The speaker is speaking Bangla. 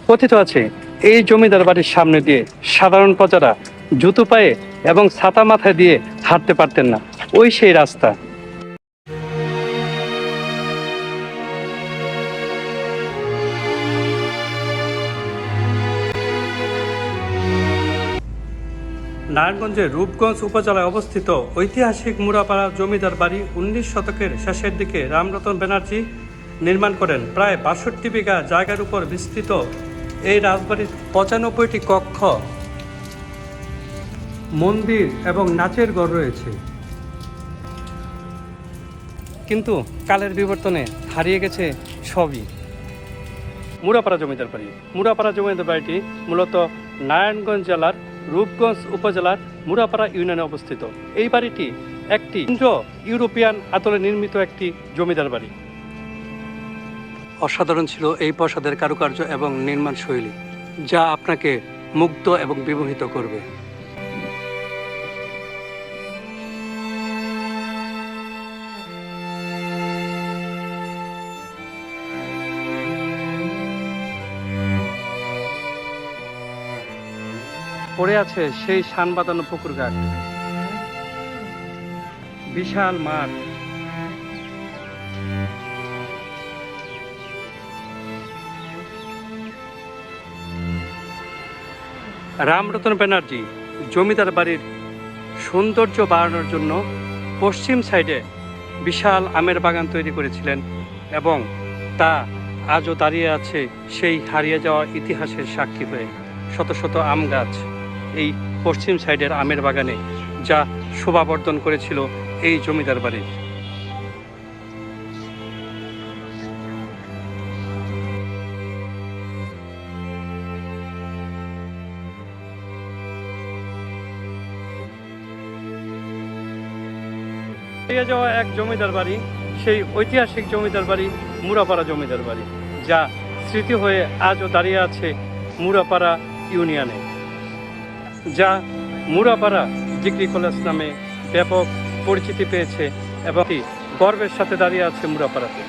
কথিত আছে এই জমিদার বাড়ির সামনে দিয়ে সাধারণ প্রজারা জুতো পায়ে এবং ছাতা মাথায় দিয়ে হাঁটতে পারতেন না। ওই সেই রাস্তা। নারায়ণগঞ্জের রূপগঞ্জ উপজেলায় অবস্থিত ঐতিহাসিক মুড়াপাড়া জমিদার বাড়ি 19 শতকের শেষের দিকে রামরতন ব্যানার্জি নির্মাণ করেন। প্রায় 62 বিঘা জায়গার উপর বিস্তৃত এই রাজবাড়ির 95টি কক্ষ, মন্দির এবং নাচের ঘর রয়েছে। কিন্তু কালের বিবর্তনে হারিয়ে গেছে সবই। মুড়াপাড়া জমিদার বাড়ি। মুড়াপাড়া জমিদার বাড়িটি মূলত নারায়ণগঞ্জ জেলার রূপগঞ্জ উপজেলার মুড়াপাড়া ইউনিয়নে অবস্থিত। এই বাড়িটি একটি ইউরোপিয়ান আদলে নির্মিত একটি জমিদার বাড়ি। অসাধারণ ছিল এই প্রাসাদের কারুকার্য এবং নির্মাণ শৈলী, যা আপনাকে মুগ্ধ এবং বিমোহিত করবে। পড়ে আছে সেই শান বাঁধানো পুকুর ঘাট, বিশাল মাঠ, রামরতন ব্যানার্জি জমিদার বাড়ির সৌন্দর্য বাড়ানোর জন্য পশ্চিম সাইডে বিশাল আমের বাগান তৈরি করেছিলেন এবং তা আজও দাঁড়িয়ে আছে সেই হারিয়ে যাওয়া ইতিহাসের সাক্ষী হয়ে। শত শত আম গাছ এই পশ্চিম সাইডের আমের বাগানে, যা শোভাবর্ধন করেছিল এই জমিদার বাড়ির। হারিয়ে যাওয়া এক জমিদার বাড়ি, সেই ঐতিহাসিক জমিদার বাড়ি মুড়াপাড়া জমিদার বাড়ি, যা স্মৃতি হয়ে আজও দাঁড়িয়ে আছে মুড়াপাড়া ইউনিয়নে, যা মুড়াপাড়া ডিগ্রি কলেজ নামে ব্যাপক পরিচিতি পেয়েছে এবং গর্বের সাথে দাঁড়িয়ে আছে মুড়াপাড়াতে।